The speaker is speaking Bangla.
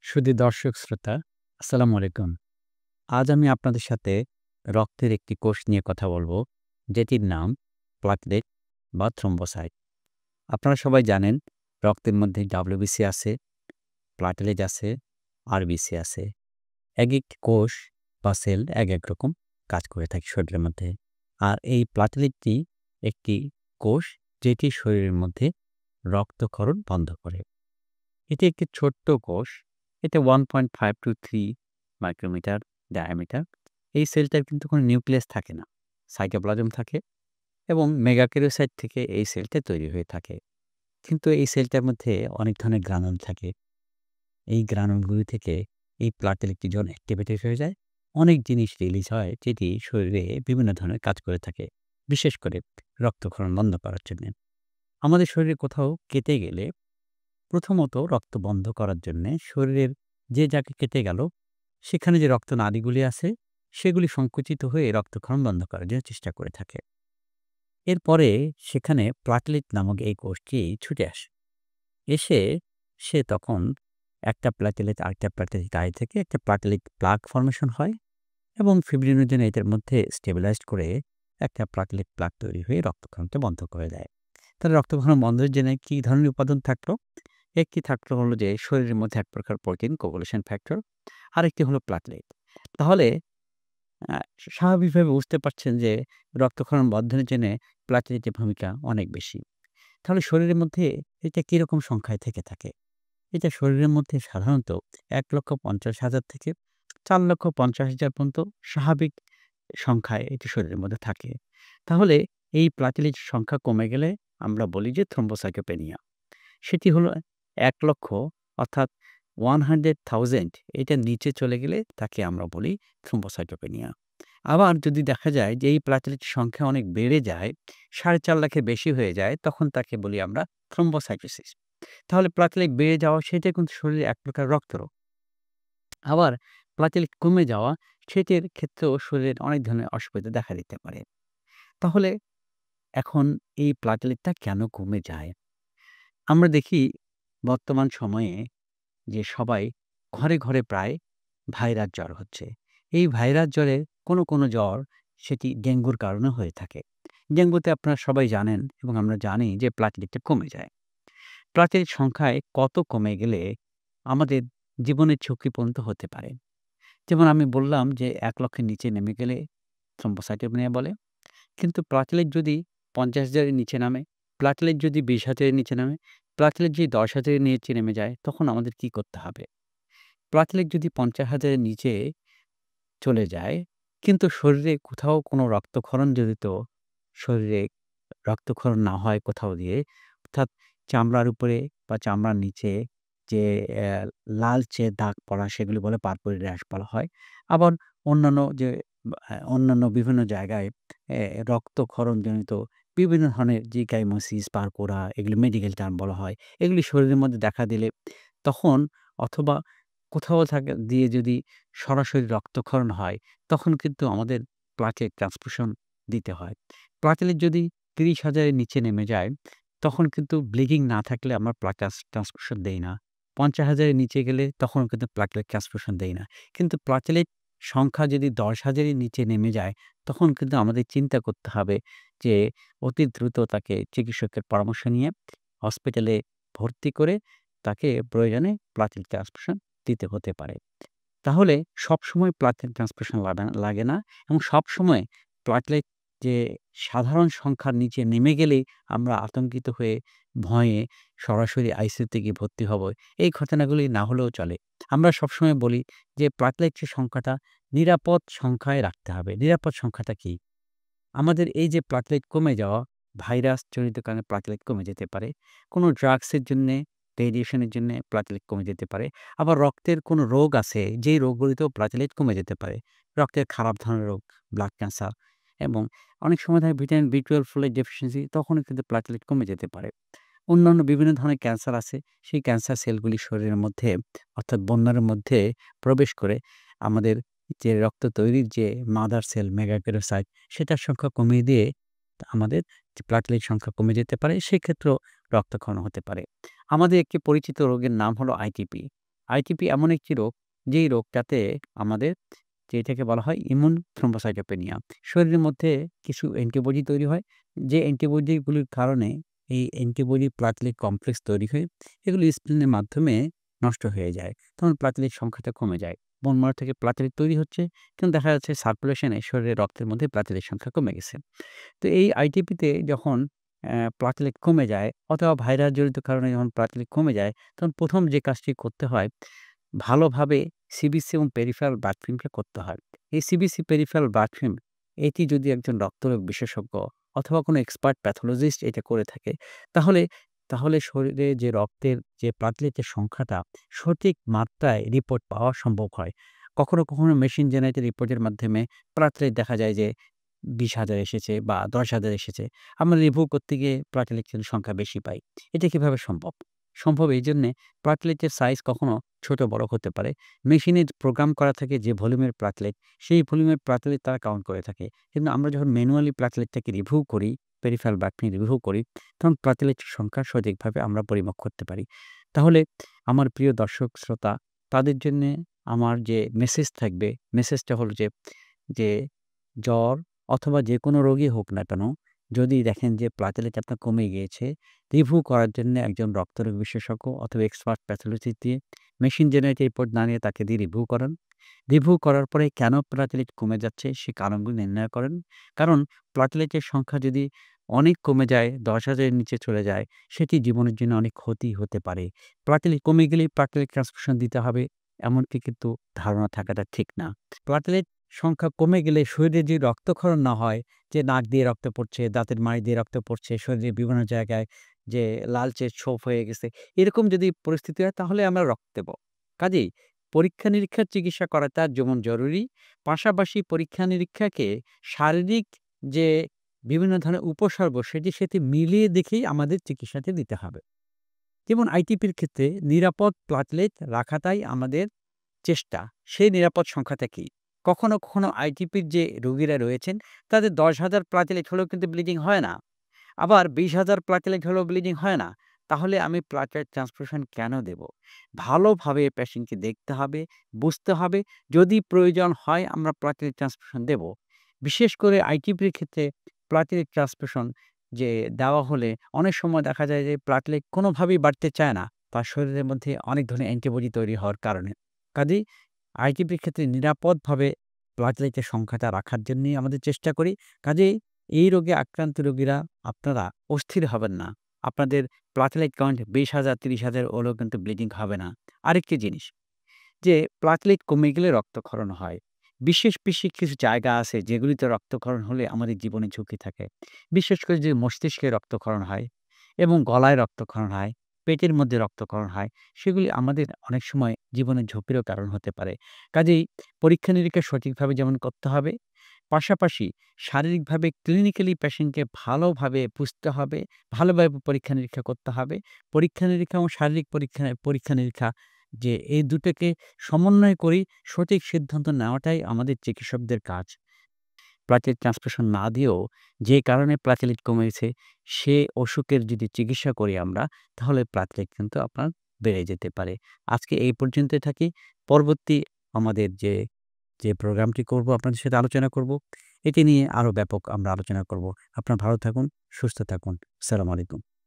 সুধী দর্শক শ্রোতা, আসসালামু আলাইকুম। আজ আমি আপনাদের সাথে রক্তের একটি কোষ নিয়ে কথা বলব, যেটির নাম প্লাটলেট বা থ্রম্বোসাইট। আপনারা সবাই জানেন রক্তের মধ্যে WBC আছে, প্লাটলেট আছে, RBC আছে। একেকটি কোষ বা সেল এক রকম কাজ করে থাকে শরীরের মধ্যে। আর এই প্লাটলেটটি একটি কোষ যেটি শরীরের মধ্যে রক্তক্ষরণ বন্ধ করে। এটি একটি ছোট্ট কোষ। এটা 1.5 to 3 মাইক্রোমিটার ডায়ামিটার। এই সেলটার কিন্তু কোনো নিউক্লিয়াস থাকে না। সাইটোপ্লাজম থাকে এবং মেগাক্যারিওসাইট থেকে এই সেলটা তৈরি হয়ে থাকে। কিন্তু এই সেলটার মধ্যে অনেক ধরনের গ্রানুল থাকে। এই গ্রানুলগুলি থেকে এই প্লাটেলেটটি যখন অ্যাক্টিভেটেড হয়ে যায়, অনেক জিনিস রিলিজ হয় যেটি শরীরে বিভিন্ন ধরনের কাজ করে থাকে। বিশেষ করে রক্তক্ষরণ বন্ধ করার জন্যে। আমাদের শরীরে কোথাও কেটে গেলে প্রথমত রক্ত বন্ধ করার জন্যে শরীরের যে জায়গায় কেটে গেল, সেখানে যে রক্তনালীগুলি আছে, সেগুলি সংকুচিত হয়ে রক্তক্ষরণ বন্ধ করার জন্য চেষ্টা করে থাকে। এরপরে সেখানে প্লাটলেট নামক এই কোষটি ছুটে আসে। এসে সে তখন একটা প্লাটেলেট আরেকটা প্লাটেলেট গায়ে থেকে একটা প্লাটেলেট প্লাগ ফর্মেশন হয় এবং ফিব্রিনোজেন এটার মধ্যে স্টেবিলাইজড করে একটা প্লাটেলেট প্লাগ তৈরি হয়ে রক্তক্ষরণটা বন্ধ করে দেয়। তাহলে রক্তক্ষরণ বন্ধের জন্য কী ধরনের উপাদান থাকলো? একটি থাকলো হলো যে শরীরের মধ্যে এক প্রকার প্রোটিন কোগুলেশন ফ্যাক্টর, আরেকটি হলো প্লাটলেট। তাহলে আ স্বাভাবিকভাবে বুঝতে পারছেন যে রক্তক্ষরণ বন্ধের জন্যে প্লাটলেটের ভূমিকা অনেক বেশি। তাহলে শরীরের মধ্যে এটা কিরকম সংখ্যায় থেকে থাকে? এটা শরীরের মধ্যে সাধারণত ১,৫০,০০০ থেকে ৪,৫০,০০০ পর্যন্ত স্বাভাবিক সংখ্যায় এটি শরীরের মধ্যে থাকে। তাহলে এই প্লাটলেটের সংখ্যা কমে গেলে আমরা বলি যে থ্রম্বোসাইটোপেনিয়া। সেটি হলো ১,০০,০০০ অর্থাৎ 100,000 এটার নিচে চলে গেলে তাকে আমরা বলি থ্রম্বোসাইটোপেনিয়া। আবার যদি দেখা যায় যে এই প্লাটেলেটের সংখ্যা অনেক বেড়ে যায়, ৪,৫০,০০০ এর বেশি হয়ে যায়, তখন তাকে বলি আমরা থ্রম্বোসাইটোসিস। তাহলে প্লাটেলেট বেড়ে যাওয়া সেটা কিন্তু শরীরে এক প্রকার রক্তরোগ। আবার প্লাটেলেট কমে যাওয়া সেটির ক্ষেত্রেও শরীরের অনেক ধরনের অসুবিধা দেখা দিতে পারে। তাহলে এখন এই প্লাটেলেটটা কেন কমে যায়? আমরা দেখি বর্তমান সময়ে যে সবাই ঘরে প্রায় ভাইরাস জ্বর হচ্ছে। এই ভাইরাস জ্বরের কোনো জ্বর সেটি ডেঙ্গুর কারণে হয়ে থাকে। ডেঙ্গুতে আপনারা সবাই জানেন এবং আমরা জানি যে প্লাটলেটটা কমে যায়। প্লাটলেট সংখ্যায় কত কমে গেলে আমাদের জীবনের ঝুঁকি পর্যন্ত হতে পারে। যেমন আমি বললাম যে ১,০০,০০০ নিচে নেমে গেলে থ্রম্বোসাইটোপেনিয়া বলে। কিন্তু প্লাটলেট যদি ৫০,০০০ এর নিচে নামে, প্লাটলেট যদি ২০,০০০ এর নিচে নামে, প্লাটলেট যদি ১০,০০০ এর নিচে নেমে যায়, তখন আমাদের কি করতে হবে? প্লাটলেট যদি ৫০,০০০ এর নিচে চলে যায়, কিন্তু শরীরে কোথাও কোনো রক্তক্ষরণজনিত শরীরে রক্তক্ষরণ না হয় কোথাও দিয়ে, অর্থাৎ চামড়ার উপরে বা চামড়ার নিচে যে লালচে দাগ পড়া সেগুলি বলে পার্পল র‍্যাশ বলা হয়। আবার অন্যান্য যে অন্যান্য বিভিন্ন জায়গায় রক্তক্ষরণজনিত বিভিন্ন ধরনের জিগাইমোসিস, পারপোরা এগুলি মেডিকেল টার্ম বলা হয়। এগুলি শরীরের মধ্যে দেখা দিলে তখন অথবা কোথাও দিয়ে যদি সরাসরি রক্তক্ষরণ হয়, তখন কিন্তু আমাদের প্লাটেলেট ট্রান্সফিউশন দিতে হয়। প্লাটেলেট যদি ৩০,০০০ এর নিচে নেমে যায়, তখন কিন্তু ব্লিডিং না থাকলে আমরা ট্রান্সফিউশন দেই না। ৫০,০০০ এর নিচে গেলে তখনও কিন্তু প্লাটেলেট ট্রান্সফিউশন দেই না। কিন্তু প্লাটেলেট সংখ্যা যদি ১০,০০০ এর নিচে নেমে যায়, তখন কিন্তু আমাদের চিন্তা করতে হবে যে অতি দ্রুত তাকে চিকিৎসকের পরামর্শ নিয়ে হসপিটালে ভর্তি করে তাকে প্রয়োজনে প্লাটেলেট ট্রান্সফিউশন দিতে হতে পারে। তাহলে সবসময় প্লাটেলেট ট্রান্সফিউশন লাগে না এবং সবসময় প্লাটেলেট যে সাধারণ সংখ্যার নিচে নেমে গেলেই আমরা আতঙ্কিত হয়ে ভয়ে সরাসরি আইসিইউতে গিয়ে ভর্তি হব, এই ঘটনাগুলি না হলেও চলে। আমরা সবসময় বলি যে প্লাটেলেটের সংখ্যাটা নিরাপদ সংখ্যায় রাখতে হবে। নিরাপদ সংখ্যাটা কি? আমাদের এই যে প্লাটেলেট কমে যাওয়া, ভাইরাস জনিত কারণে প্লাটেলেট কমে যেতে পারে। কোনো ড্রাগসের জন্যে, রেডিয়েশনের জন্যে প্লাটেলেট কমে যেতে পারে। আবার রক্তের কোনো রোগ আছে, যেই রোগগুলিতেও প্লাটেলেট কমে যেতে পারে। রক্তের খারাপ ধরনের রোগ, ব্লাড ক্যান্সার এবং অনেক সময় থাকে ভিটামিন B12 ফোলেট ডেফিসিয়েন্সি, তখনও কিন্তু প্লাটেলেট কমে যেতে পারে। অন্যান্য বিভিন্ন ধরনের ক্যান্সার আছে, সেই ক্যান্সার সেলগুলি শরীরের মধ্যে অর্থাৎ বন্যার মধ্যে প্রবেশ করে আমাদের যে রক্ত তৈরির যে মাদার সেল মেগাক্যারিওসাইট সেটার সংখ্যা কমিয়ে দিয়ে আমাদের যে প্লাটেলেট সংখ্যা কমে যেতে পারে, সেক্ষেত্রেও রক্তক্ষরণ হতে পারে। আমাদের একটি পরিচিত রোগের নাম হলো আইটিপি। আইটিপি এমন একটি রোগ, যেই রোগটাতে আমাদের যেটাকে বলা হয় ইমিউন থ্রম্বোসাইটোপেনিয়া। শরীরের মধ্যে কিছু অ্যান্টিবডি তৈরি হয়, যে অ্যান্টিবডিগুলির কারণে এই অ্যান্টিবডি প্লাটলেট কমপ্লেক্স তৈরি হয়ে এগুলো স্প্লিনের মাধ্যমে নষ্ট হয়ে যায়। তখন প্লাটলেট সংখ্যাটা কমে যায়। বোন ম্যারো থেকে প্লাটলেট তৈরি হচ্ছে, কিন্তু দেখা যাচ্ছে সার্কুলেশনে শরীরের রক্তের মধ্যে প্লাটলেটের সংখ্যা কমে গেছে। তো এই আইটিপিতে যখন প্লাটলেট কমে যায় অথবা ভাইরাস জনিত কারণে যখন প্লাটলেট কমে যায়, তখন ১ম যে কাজটি করতে হয়, ভালোভাবে সিবিসি এবং পেরিফেরাল ব্লাড ফিল্মটা করতে হয়। এই সিবিসি পেরিফেরাল ব্লাড ফিল্ম এটি যদি একজন রক্তরোগ বিশেষজ্ঞ অথবা কোনো এক্সপার্ট প্যাথোলজিস্ট এটা করে থাকে, তাহলে তাহলে শরীরে যে রক্তের যে প্লাটলেটের সংখ্যাটা সঠিক মাত্রায় রিপোর্ট পাওয়া সম্ভব হয়। কখনো, কখনো মেশিন জেনারেটেড রিপোর্টের মাধ্যমে প্লাটলেট দেখা যায় যে ২০,০০০ এসেছে বা ১০,০০০ এসেছে। আমরা রিভিউ করতে গিয়ে প্লাটলেটের সংখ্যা বেশি পাই। এটা কিভাবে সম্ভব? সম্ভব এইজন্যে প্লাটলেটের সাইজ কখনো ছোট বড় হতে পারে। মেশিনে প্রোগ্রাম করা থাকে যে ভলিউমের প্লাটলেট, সেই ভলিউমের প্লাটলেট তারা কাউন্ট করে থাকে। কিন্তু আমরা যখন ম্যানুয়ালি প্লাটলেটটাকে রিভিউ করি, পেরিফেরাল ব্লাড ফিল্ম রিভিউ করি, তখন প্লাটলেটের সংখ্যা সঠিকভাবে আমরা পরিমাপ করতে পারি। তাহলে আমার প্রিয় দর্শক শ্রোতা, তাদের জন্যে আমার যে মেসেজ থাকবে, মেসেজটা হলো যে জ্বর অথবা যেকোনো রোগই হোক না কেন, যদি দেখেন যে প্লাটেলেট আপনার কমে গিয়েছে, রিভিউ করার জন্য একজন রক্তরোগ বিশেষজ্ঞ অথবা এক্সপার্ট প্যাথোলজিস্ট দিয়ে মেশিন জেনারেটেড রিপোর্ট না নিয়ে তাকে দিয়ে রিভিউ করান। রিভিউ করার পরে কেন প্লাটেলেট কমে যাচ্ছে সে কারণগুলো নির্ণয় করেন। কারণ প্লাটেলেটের সংখ্যা যদি অনেক কমে যায়, ১০,০০০ এর নিচে চলে যায়, সেটি জীবনের জন্য অনেক ক্ষতি হতে পারে। প্লাটেলেট কমে গেলেই প্লাটেলেট ট্রান্সফিউশন দিতে হবে, এমনটি কিন্তু ধারণা থাকাটা ঠিক না। প্লাটেলেট সংখ্যা কমে গেলে শরীরে যে রক্তক্ষরণ না হয়, যে নাক দিয়ে রক্ত পড়ছে, দাঁতের মাড়ি দিয়ে রক্ত পড়ছে, শরীরের বিভিন্ন জায়গায় যে লালচে ছোপ হয়ে গেছে, এরকম যদি পরিস্থিতি হয় তাহলে আমরা রক্ত দেব। কাজেই পরীক্ষা-নিরীক্ষার চিকিৎসা করাটা যেমন জরুরি, পাশাপাশি পরীক্ষা-নিরীক্ষাকে শারীরিক যে বিভিন্ন ধরনের উপসর্গ সেটির সাথে মিলিয়ে দেখেই আমাদের চিকিৎসাটি দিতে হবে। যেমন আইটিপির ক্ষেত্রে নিরাপদ প্লাটলেট রাখাটাই আমাদের চেষ্টা। সেই নিরাপদ সংখ্যাটা কি? কখনো, কখনো আইটিপির যে রোগীরা রয়েছেন তাদের ১০,০০০ প্লাটেলেট হলেও কিন্তু ব্লিডিং হয় না। আবার ২০,০০০ প্লাটেলেট হলেও ব্লিডিং হয় না। তাহলে আমি প্লাটেলেট ট্রান্সফিউশন কেন দেব? ভালোভাবে পেশেন্টকে দেখতে হবে, বুঝতে হবে। যদি প্রয়োজন হয় আমরা প্লাটেলেট ট্রান্সফিউশন দেব। বিশেষ করে আইটিপির ক্ষেত্রে প্লাটেলেট ট্রান্সফিউশন যে দেওয়া হলে অনেক সময় দেখা যায় যে প্লাটেলেট কোনোভাবেই বাড়তে চায় না। তার শরীরের মধ্যে অনেক ধরনের অ্যান্টিবডি তৈরি হওয়ার কারণে। কাজেই আইটিপির ক্ষেত্রে নিরাপদভাবে প্লাটেলেটের সংখ্যাটা রাখার জন্যই আমাদের চেষ্টা করি। কাজেই এই রোগে আক্রান্ত রোগীরা আপনারা অস্থির হবেন না। আপনাদের প্লাটেলেট কাউন্ট ২০,০০০, ৩০,০০০ হলেও কিন্তু ব্লিডিং হবে না। আরেকটি জিনিস যে প্লাটেলেট কমে গেলে রক্তক্ষরণ হয়। বিশেষ কিছু জায়গা আছে যেগুলিতে রক্তক্ষরণ হলে আমাদের জীবনে ঝুঁকি থাকে। বিশেষ করে যে মস্তিষ্কে রক্তক্ষরণ হয় এবং গলায় রক্তক্ষরণ হয়, পেটের মধ্যে রক্তক্ষরণ হয়, সেগুলি আমাদের অনেক সময় জীবনের ঝুঁকিরও কারণ হতে পারে। কাজেই পরীক্ষা-নিরীক্ষা সঠিকভাবে যেমন করতে হবে, পাশাপাশি শারীরিকভাবে ক্লিনিক্যালি পেশেন্টকে ভালোভাবে বুঝতে হবে, ভালোভাবে পরীক্ষা-নিরীক্ষা করতে হবে। পরীক্ষা-নিরীক্ষা এবং শারীরিক পরীক্ষা-নিরীক্ষা যে এই দুটোকে সমন্বয় করেই সঠিক সিদ্ধান্ত নেওয়াটাই আমাদের চিকিৎসকদের কাজ। প্লাটেলেট ট্রান্সফিউশন না দিয়েও যে কারণে প্লাটেলেট কমেছে, সে অসুখের যদি চিকিৎসা করি আমরা, তাহলে প্লাটেলেট কিন্তু আপনার বেড়ে যেতে পারে। আজকে এই পর্যন্তই থাকি। পরবর্তী আমাদের যে প্রোগ্রামটি করব আপনাদের সাথে আলোচনা করব, এটি নিয়ে আরো ব্যাপক আমরা আলোচনা করব। আপনারা ভালো থাকুন, সুস্থ থাকুন। আসসালামু আলাইকুম।